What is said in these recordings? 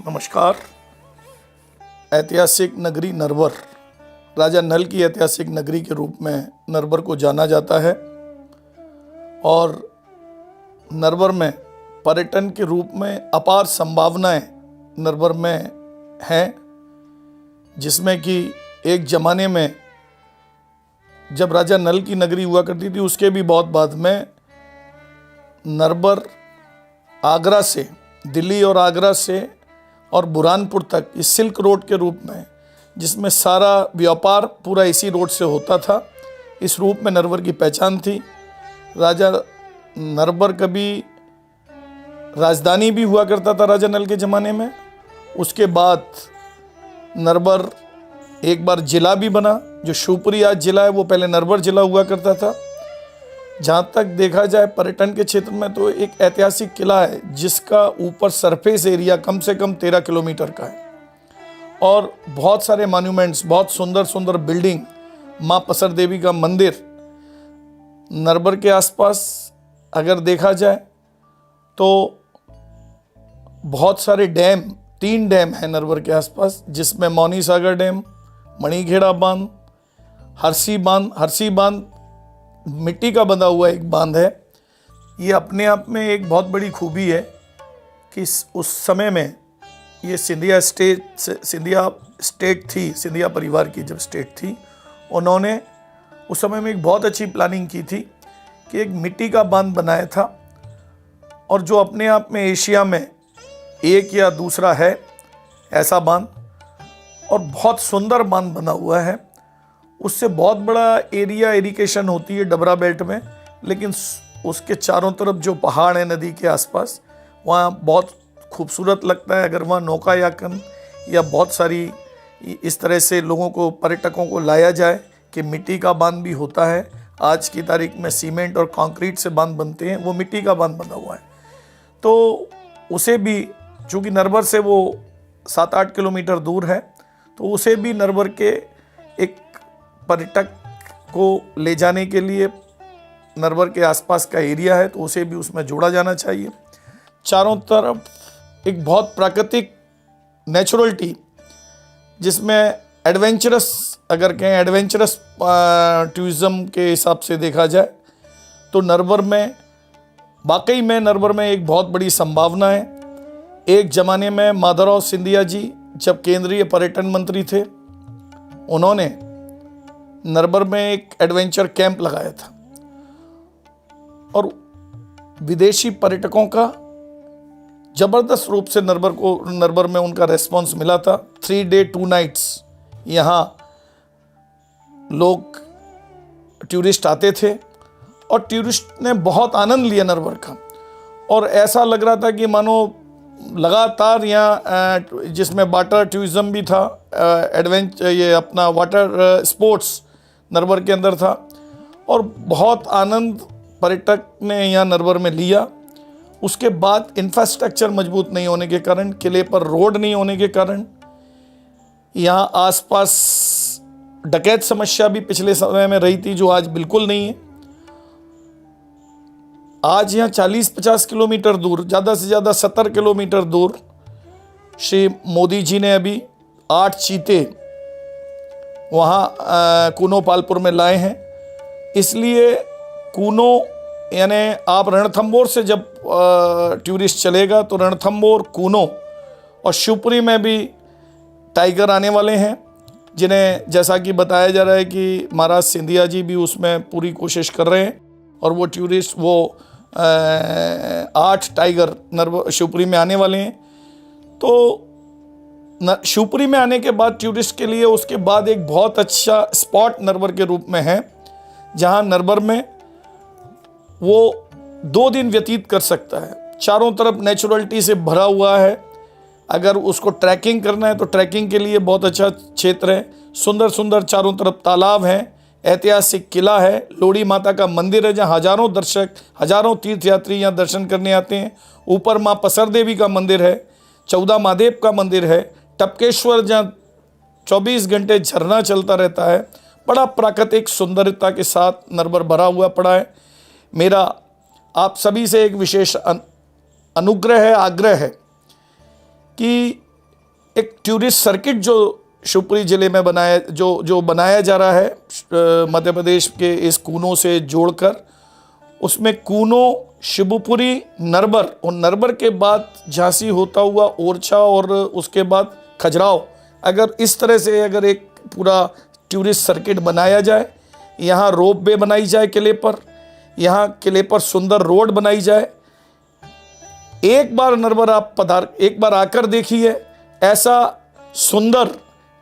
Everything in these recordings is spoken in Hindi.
नमस्कार। ऐतिहासिक नगरी नरवर, राजा नल की ऐतिहासिक नगरी के रूप में नरवर को जाना जाता है और नरवर में पर्यटन के रूप में अपार संभावनाएं नरवर में हैं, जिसमें कि एक ज़माने में जब राजा नल की नगरी हुआ करती थी उसके भी बहुत बाद में नरवर आगरा से, दिल्ली और आगरा से और बुरहानपुर तक इस सिल्क रोड के रूप में, जिसमें सारा व्यापार पूरा इसी रोड से होता था, इस रूप में नरवर की पहचान थी। राजा नरवर कभी राजधानी भी हुआ करता था राजा नल के ज़माने में। उसके बाद नरवर एक बार जिला भी बना, जो शिवपुरी आज जिला है वो पहले नरवर जिला हुआ करता था। जहाँ तक देखा जाए पर्यटन के क्षेत्र में तो एक ऐतिहासिक किला है जिसका ऊपर सरफेस एरिया कम से कम 13 किलोमीटर का है और बहुत सारे मॉन्यूमेंट्स, बहुत सुंदर सुंदर बिल्डिंग, माँ पसर देवी का मंदिर। नरवर के आसपास अगर देखा जाए तो बहुत सारे डैम, 3 डैम हैं नरवर के आसपास, जिसमें मौनी सागर डैम, मणिखेड़ा बांध, हरसी बांध मिट्टी का बंधा हुआ एक बांध है। ये अपने आप में एक बहुत बड़ी खूबी है कि उस समय में ये सिंधिया स्टेट थी, सिंधिया परिवार की जब स्टेट थी, उन्होंने उस समय में एक बहुत अच्छी प्लानिंग की थी कि एक मिट्टी का बांध बनाया था और जो अपने आप में एशिया में एक या दूसरा है ऐसा बांध, और बहुत सुंदर बांध बना हुआ है। उससे बहुत बड़ा एरिया इरिगेशन होती है डबरा बेल्ट में, लेकिन उसके चारों तरफ जो पहाड़ है नदी के आसपास, वहाँ बहुत खूबसूरत लगता है। अगर वहाँ नौकायान या बहुत सारी इस तरह से लोगों को, पर्यटकों को लाया जाए कि मिट्टी का बांध भी होता है। आज की तारीख में सीमेंट और कंक्रीट से बांध बनते हैं, वो मिट्टी का बांध बना हुआ है। तो उसे भी, चूँकि नरवर से वो 7-8 किलोमीटर दूर है, तो उसे भी नरवर के एक पर्यटक को ले जाने के लिए, नरवर के आसपास का एरिया है तो उसे भी उसमें जोड़ा जाना चाहिए। चारों तरफ एक बहुत प्राकृतिक नेचुरलिटी, जिसमें एडवेंचरस, अगर कहें एडवेंचरस टूरिज़्म के हिसाब से देखा जाए तो नरवर में, वाकई में नरवर में एक बहुत बड़ी संभावना है। एक ज़माने में माधवराव सिंधिया जी जब केंद्रीय पर्यटन मंत्री थे, उन्होंने नरवर में एक एडवेंचर कैंप लगाया था और विदेशी पर्यटकों का ज़बरदस्त रूप से नरवर में उनका रेस्पॉन्स मिला था। 3 डे 2 नाइट्स यहाँ लोग, टूरिस्ट आते थे और टूरिस्ट ने बहुत आनंद लिया नरवर का, और ऐसा लग रहा था कि मानो लगातार यहाँ, जिसमें वाटर टूरिज़्म भी था, ये अपना वाटर स्पोर्ट्स नरवर के अंदर था, और बहुत आनंद पर्यटक ने यहाँ नरवर में लिया। उसके बाद इंफ्रास्ट्रक्चर मजबूत नहीं होने के कारण, किले पर रोड नहीं होने के कारण, यहाँ आसपास डकैत समस्या भी पिछले समय में रही थी, जो आज बिल्कुल नहीं है। आज यहाँ 40-50 किलोमीटर दूर, ज़्यादा से ज़्यादा 70 किलोमीटर दूर, श्री मोदी जी ने अभी 8 चीते वहाँ कूनो पालपुर में लाए हैं। इसलिए कूनो, यानी आप रणथंभौर से जब टूरिस्ट चलेगा तो रणथंभौर, कूनो और शिवपुरी में भी टाइगर आने वाले हैं, जिन्हें जैसा कि बताया जा रहा है कि महाराज सिंधिया जी भी उसमें पूरी कोशिश कर रहे हैं, और वो टूरिस्ट, वो 8 टाइगर शिवपुरी में आने वाले हैं। तो शिवपुरी में आने के बाद टूरिस्ट के लिए उसके बाद एक बहुत अच्छा स्पॉट नरवर के रूप में है, जहां नरवर में वो 2 दिन व्यतीत कर सकता है। चारों तरफ नेचुरलिटी से भरा हुआ है। अगर उसको ट्रैकिंग करना है तो ट्रैकिंग के लिए बहुत अच्छा क्षेत्र है। सुंदर सुंदर चारों तरफ तालाब हैं, ऐतिहासिक किला है, लोड़ी माता का मंदिर है जहाँ हजारों दर्शक, हजारों तीर्थयात्री यहाँ दर्शन करने आते हैं। ऊपर माँ पसर देवी का मंदिर है, 14 महादेव का मंदिर है, टपकेश्वर जहाँ 24 घंटे झरना चलता रहता है। बड़ा प्राकृतिक सुंदरता के साथ नरवर भरा हुआ पड़ा है। मेरा आप सभी से एक विशेष अनुग्रह है, आग्रह है कि एक टूरिस्ट सर्किट जो शिवपुरी ज़िले में बनाया जा रहा है मध्य प्रदेश के इस कूनों से जोड़कर, उसमें कूनों, शिवपुरी, नरबर और नरबर के बाद झांसी होता हुआ ओरछा और उसके बाद खजुराहो, अगर इस तरह से अगर एक पूरा टूरिस्ट सर्किट बनाया जाए, यहाँ रोप वे बनाई जाए किले पर, यहाँ किले पर सुंदर रोड बनाई जाए, एक बार नरबर आप एक बार आकर देखिए, ऐसा सुंदर,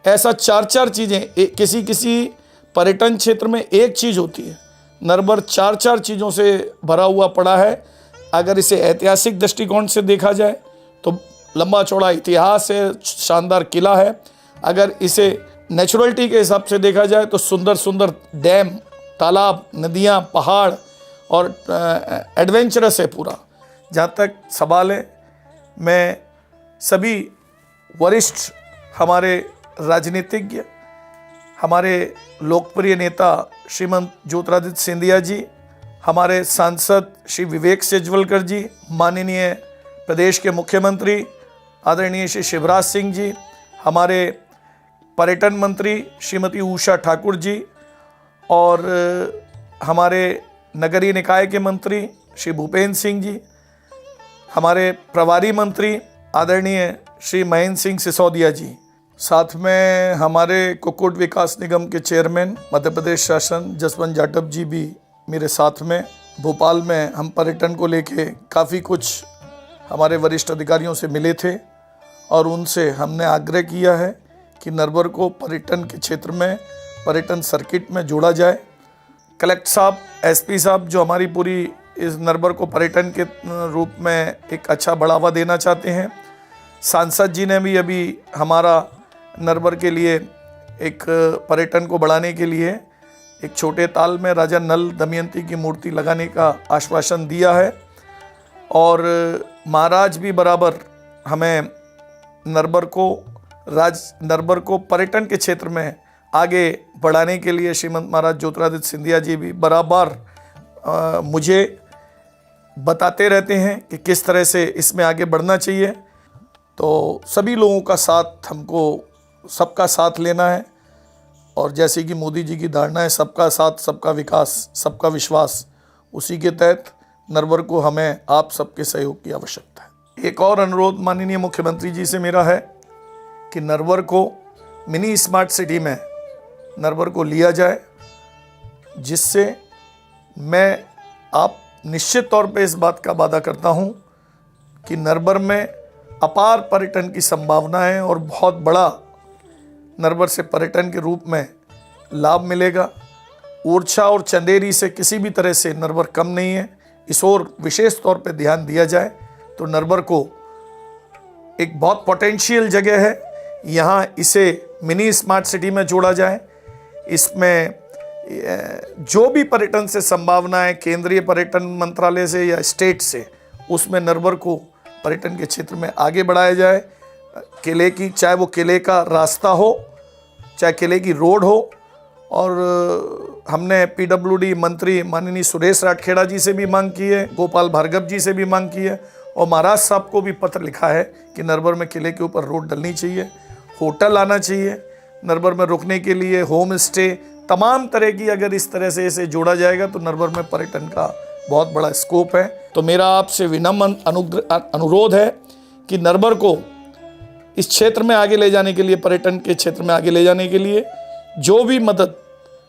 ऐसा चार चार चीज़ें किसी पर्यटन क्षेत्र में एक चीज़ होती है, नरबर चार चार चीज़ों से भरा हुआ पड़ा है। अगर इसे ऐतिहासिक दृष्टिकोण से देखा जाए तो लंबा चौड़ा इतिहास है, शानदार किला है। अगर इसे नेचुरलिटी के हिसाब से देखा जाए तो सुंदर सुंदर डैम, तालाब, नदियाँ, पहाड़ और एडवेंचरस है पूरा। जहाँ तक सवाल है, मैं सभी वरिष्ठ हमारे राजनीतिज्ञ, हमारे लोकप्रिय नेता श्रीमंत ज्योतिरादित्य सिंधिया जी, हमारे सांसद श्री विवेक सेजवलकर जी, माननीय प्रदेश के मुख्यमंत्री आदरणीय श्री शिवराज सिंह जी, हमारे पर्यटन मंत्री श्रीमती उषा ठाकुर जी और हमारे नगरीय निकाय के मंत्री श्री भूपेंद्र सिंह जी, हमारे प्रभारी मंत्री आदरणीय श्री महेंद्र सिंह सिसोदिया जी, साथ में हमारे कुक्कुट विकास निगम के चेयरमैन मध्य प्रदेश शासन जसवंत जाटव जी भी मेरे साथ में। भोपाल में हम पर्यटन को लेके काफ़ी कुछ हमारे वरिष्ठ अधिकारियों से मिले थे और उनसे हमने आग्रह किया है कि नरबर को पर्यटन के क्षेत्र में, पर्यटन सर्किट में जोड़ा जाए। कलेक्टर साहब, एसपी साहब जो हमारी पूरी इस नरबर को पर्यटन के रूप में एक अच्छा बढ़ावा देना चाहते हैं। सांसद जी ने भी अभी हमारा नरबर के लिए एक पर्यटन को बढ़ाने के लिए एक छोटे ताल में राजा नल दमयंती की मूर्ति लगाने का आश्वासन दिया है और महाराज भी बराबर हमें नरबर को पर्यटन के क्षेत्र में आगे बढ़ाने के लिए श्रीमंत महाराज ज्योतिरादित्य सिंधिया जी भी बराबर मुझे बताते रहते हैं कि किस तरह से इसमें आगे बढ़ना चाहिए। तो सभी लोगों का साथ, हमको सबका साथ लेना है और जैसे कि मोदी जी की धारणा है, सबका साथ, सबका विकास, सबका विश्वास, उसी के तहत नरबर को हमें आप सबके सहयोग की आवश्यकता है। एक और अनुरोध माननीय मुख्यमंत्री जी से मेरा है कि नरबर को मिनी स्मार्ट सिटी में नरबर को लिया जाए, जिससे मैं आप निश्चित तौर पे इस बात का वादा करता हूँ कि नरबर में अपार पर्यटन की संभावना है और बहुत बड़ा नरबर से पर्यटन के रूप में लाभ मिलेगा। ओरछा और चंदेरी से किसी भी तरह से नरबर कम नहीं है। इस ओर विशेष तौर पे ध्यान दिया जाए तो नरबर को एक बहुत पोटेंशियल जगह है, यहाँ इसे मिनी स्मार्ट सिटी में जोड़ा जाए। इसमें जो भी पर्यटन से संभावना है केंद्रीय पर्यटन मंत्रालय से या स्टेट से, उसमें नरबर को पर्यटन के क्षेत्र में आगे बढ़ाया जाए। किले की, चाहे वो किले का रास्ता हो, चाहे किले की रोड हो, और हमने पीडब्ल्यूडी मंत्री माननीय सुरेश राठखेड़ा जी से भी मांग की है, गोपाल भार्गव जी से भी मांग की है और महाराज साहब को भी पत्र लिखा है कि नरबर में किले के ऊपर रोड डलनी चाहिए, होटल आना चाहिए नरबर में रुकने के लिए, होम स्टे, तमाम तरह की, अगर इस तरह से इसे जोड़ा जाएगा तो नरबर में पर्यटन का बहुत बड़ा स्कोप है। तो मेरा आपसे विनम्र अनुरोध है कि नरबर को इस क्षेत्र में आगे ले जाने के लिए, पर्यटन के क्षेत्र में आगे ले जाने के लिए जो भी मदद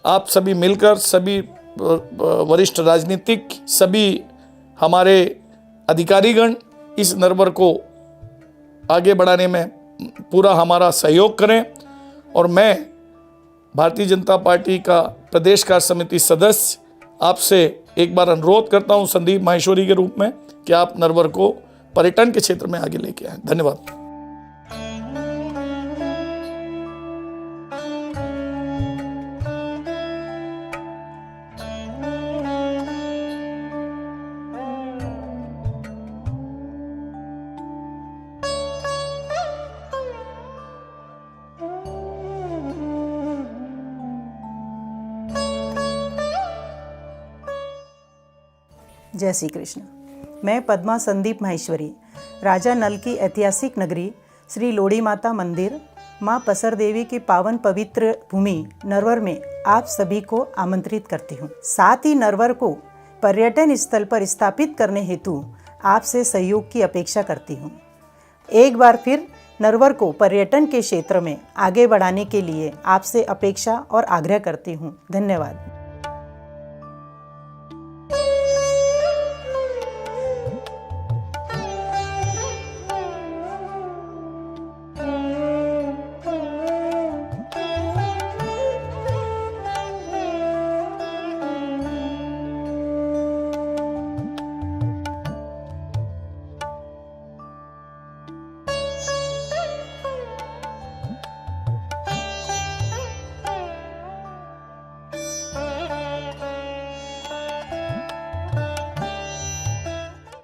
आप सभी मिलकर, सभी वरिष्ठ राजनीतिक, सभी हमारे अधिकारीगण इस नरबर को आगे बढ़ाने में पूरा हमारा सहयोग करें। और मैं भारतीय जनता पार्टी का प्रदेश कार्य समिति सदस्य आपसे एक बार अनुरोध करता हूं संदीप माहेश्वरी के रूप में कि आप नरबर को पर्यटन के क्षेत्र में आगे लेके आएं। धन्यवाद। जय श्री कृष्ण। मैं पद्मा संदीप माहेश्वरी राजा नल की ऐतिहासिक नगरी श्री लोड़ी माता मंदिर, माँ पसर देवी की पावन पवित्र भूमि नरवर में आप सभी को आमंत्रित करती हूँ। साथ ही नरवर को पर्यटन स्थल पर स्थापित करने हेतु आपसे सहयोग की अपेक्षा करती हूँ। एक बार फिर नरवर को पर्यटन के क्षेत्र में आगे बढ़ाने के लिए आपसे अपेक्षा और आग्रह करती हूँ। धन्यवाद।